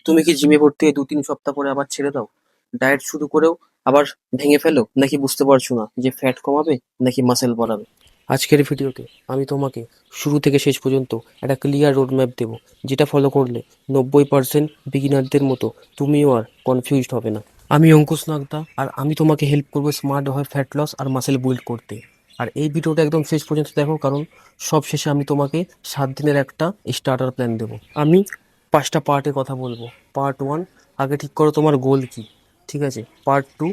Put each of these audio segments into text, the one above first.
তুমি কি জিমে ভর্তি হয়ে ২-৩ সপ্তাহ পরে আবার ছেড়ে দাও? ডায়েট শুরু করেও আবার ভেঙে ফেলো? নাকি বুঝতে পারছো না যে ফ্যাট কমাবে নাকি মাসল বাড়াবে? আজকের ভিডিওতে আমি তোমাকে শুরু থেকে শেষ পর্যন্ত একটা ক্লিয়ার রোড ম্যাপ দেবো, যেটা ফলো করলে ৯০% বিগিনারদের মতো তুমিও আর কনফিউজড হবে না। আমি অঙ্কুশ নাগদা, আর আমি তোমাকে হেল্প করবো স্মার্ট হয়ে ফ্যাট লস আর মাসেল বিল্ড করতে। আর এই ভিডিওটা একদম শেষ পর্যন্ত দেখো, কারণ সব শেষে আমি তোমাকে 7 দিনের একটা স্টার্টার প্ল্যান দেবো। আমি 5টা পার্টে কথা বলবো। পার্ট 1, আগে ঠিক করো তোমার গোল কি, ঠিক আছে? পার্ট 2,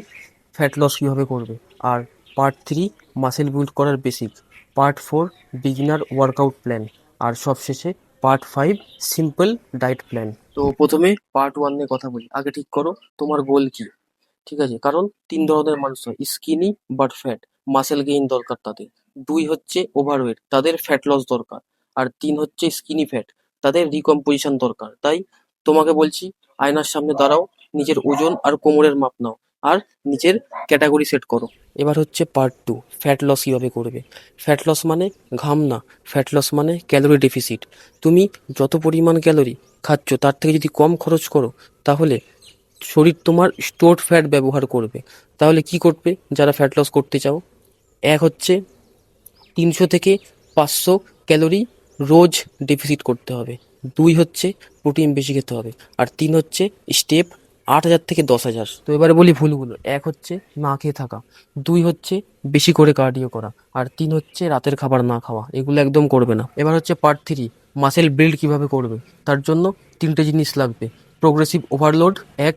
ফ্যাট লস কীভাবে করবে। আর পার্ট 3, মাসেল বিল্ড করার basic. Part 4, beginner workout plan. আর সবশেষে পার্ট 5, সিম্পল ডায়েট প্ল্যান। তো প্রথমে পার্ট 1 নিয়ে কথা বলি। আগে ঠিক করো তোমার গোল কি, ঠিক আছে? কারণ 3 ধরনের মানুষ হয়, skinny but fat, muscle gain দরকার তাদের। 2 হচ্ছে ওভারওয়েট, তাদের ফ্যাট লস দরকার। আর 3 হচ্ছে স্কিনি ফ্যাট, তাদের রিকম্পোজিশন দরকার। তাই তোমাকে বলছি, আয়নার সামনে দাঁড়াও, নিজের ওজন আর কোমরের মাপ নাও, আর নিজের ক্যাটাগরি সেট করো। এবার হচ্ছে পার্ট 2, ফ্যাট লস কীভাবে করবে। ফ্যাট লস মানে ঘাম না, ফ্যাট লস মানে ক্যালোরি ডেফিসিট। তুমি যত পরিমাণ ক্যালোরি খাচ্ছ তার থেকে যদি কম খরচ করো, তাহলে শরীর তোমার স্টোরড ফ্যাট ব্যবহার করবে। তাহলে কি করবে যারা ফ্যাট লস করতে চাও? এক হচ্ছে 300 থেকে 500 ক্যালোরি রোজ ডেফিসিট করতে হবে। 2 হচ্ছে প্রোটিন বেশি খেতে হবে। আর 3 হচ্ছে স্টেপ 8,000 থেকে 10,000। তো এবারে বলি ভুলগুলো। 1 হচ্ছে না খেয়ে থাকা, 2 হচ্ছে বেশি করে কার্ডিও করা, আর 3 হচ্ছে রাতের খাবার না খাওয়া। এগুলো একদম করবে না। এবার হচ্ছে পার্ট 3, মাসেল বিল্ড কিভাবে করবে। তার জন্য 3টে জিনিস লাগবে। প্রোগ্রেসিভ ওভারলোড 1,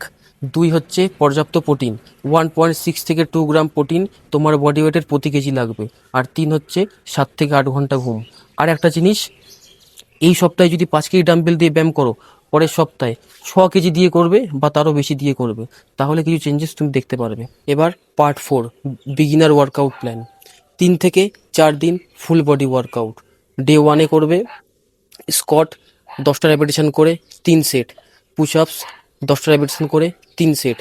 2 হচ্ছে পর্যাপ্ত প্রোটিন, 1.6 থেকে 2 গ্রাম প্রোটিন তোমার বডি ওয়েটের প্রতি কেজি লাগবে। আর 3 হচ্ছে 7 থেকে 8 ঘন্টা ঘুম। আর একটা জিনিস, এই সপ্তাহে যদি 5 কেজি ডাম্বেল দিয়ে ব্যায়াম করো, পরের সপ্তাহে 6 কেজি দিয়ে করবে বা তারও বেশি দিয়ে করবে, তাহলে কিছু চেঞ্জেস তুমি দেখতে পারবে। এবার পার্ট 4, বিগিনার ওয়ার্কআউট প্ল্যান। 3 থেকে 4 দিন ফুল বডি ওয়ার্কআউট। ডে 1-এ করবে স্কোয়াট 10টা রেপিটেশন করে 3 সেট, পুশ আপস 10টা রেপিটেশন করে 3 সেট,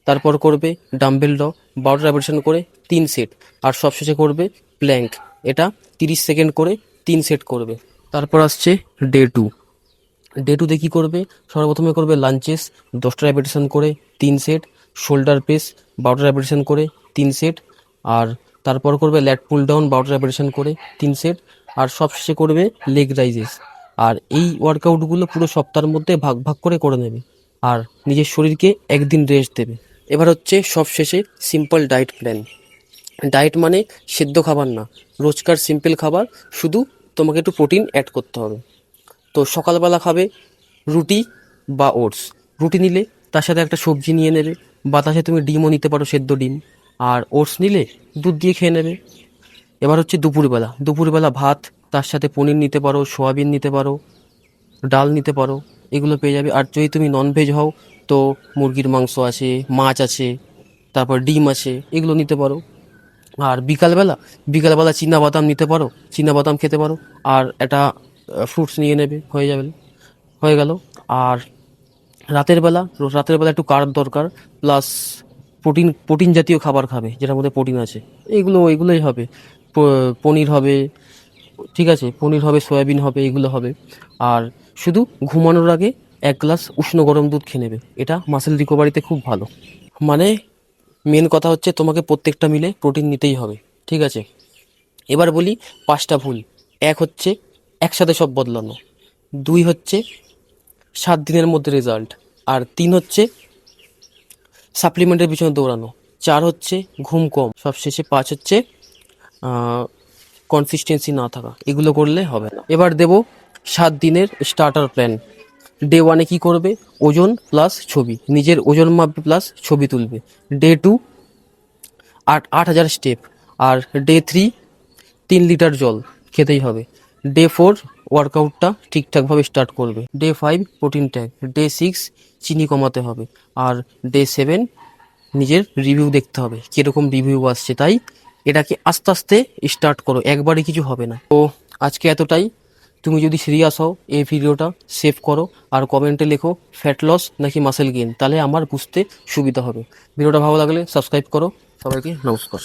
তারপর করবে ডাম্বেল ড 12টা রেপিটেশন করে 3 সেট, আর সবশেষে করবে প্ল্যাঙ্ক। এটা 30 সেকেন্ড করে 3 সেট করবে। তারপর আসছে ডে 2। ডে 2-তে কী করবে? সর্বপ্রথমে করবে লাঞ্চেস 10টা রেপিটেশন করে 3 সেট, শোল্ডার প্রেস 12টা রেপিটেশন করে 3 সেট, আর তারপর করবে ল্যাট পুল ডাউন 12টা রেপিটেশন করে 3 সেট, আর সবশেষে করবে লেগ রাইজেস। আর এই ওয়ার্কআউটগুলো পুরো সপ্তাহের মধ্যে ভাগ ভাগ করে নেবে, আর নিজের শরীরকে একদিন রেস্ট দেবে। এবার হচ্ছে সবশেষে সিম্পল ডায়েট প্ল্যান। ডায়েট মানে সেদ্ধ খাবার না, রোজকার সিম্পল খাবার, শুধু তোমাকে একটু প্রোটিন অ্যাড করতে হবে। তো সকালবেলা খাবে রুটি বা ওটস। রুটি নিলে তার সাথে একটা সবজি নিয়ে নেবে, বা তার সাথে তুমি ডিমও নিতে পারো, সেদ্ধ ডিম। আর ওটস নিলে দুধ দিয়ে খেয়ে নেবে। এবার হচ্ছে দুপুরবেলা। দুপুরবেলা ভাত, তার সাথে পনির নিতে পারো, সোয়াবিন নিতে পারো, ডাল নিতে পারো, এগুলো পেয়ে যাবে। আর যদি তুমি ননভেজ হও, তো মুরগির মাংস আছে, মাছ আছে, তারপর ডিম আছে, এগুলো নিতে পারো। আর বিকালবেলা, বিকালবেলা বাদাম নিতে পারো, বাদাম খেতে পারো, আর একটা ফ্রুটস নিয়ে নেবে, হয়ে যাবে, হয়ে গেল। আর রাতের বেলা, রাতের বেলা একটু কার্ব দরকার, প্লাস প্রোটিন, প্রোটিন জাতীয় খাবার খাবে যেটার মধ্যে প্রোটিন আছে। এগুলোই হবে। পনির হবে, ঠিক আছে, পনির হবে, সয়াবিন হবে, এগুলো হবে। আর শুধু ঘুমানোর আগে 1 গ্লাস উষ্ণ গরম দুধ খেয়ে নেবে। এটা মাসেল রিকভারিতে খুব ভালো। মানে মেন কথা হচ্ছে তোমাকে প্রত্যেকটা মিলে প্রোটিন নিতেই হবে, ঠিক আছে? এবার বলি 5টা ভুল। 1 হচ্ছে একসাথে সব বদলানো। 2 হচ্ছে 7 দিনের মধ্যে রেজাল্ট। আর 3 হচ্ছে সাপ্লিমেন্টের পিছনে দৌড়ানো। 4 হচ্ছে ঘুম কম। সবশেষে 5 হচ্ছে কনসিস্টেন্সি না থাকা। এগুলো করলে হবে না। এবার দেব 7 দিনের স্টার্টার প্ল্যান। ডে 1-এ কী করবে? ওজন প্লাস ছবি, নিজের ওজন মাপবে প্লাস ছবি তুলবে। Day 2, 8,000 step. আর ডে 3, 3 লিটার জল খেতেই হবে। ডে 4, ওয়ার্কআউটটা ঠিকঠাকভাবে স্টার্ট করবে। Day 5, protein tag. ডে 6, চিনি কমাতে হবে। আর ডে 7, নিজের রিভিউ দেখতে হবে, কীরকম রিভিউ আসছে। তাই এটাকে আস্তে আস্তে স্টার্ট করো, একবারে কিছু হবে না। তো আজকে এতটাই। তুমি যদি সিরিয়াস হও, এই ভিডিওটা সেভ করো, আর কমেন্টে লেখো ফ্যাট লস নাকি মাসেল গেইন, তাহলে আমার বুঝতে সুবিধা হবে। ভিডিওটা ভালো লাগলে সাবস্ক্রাইব করো। সবাইকে নমস্কার।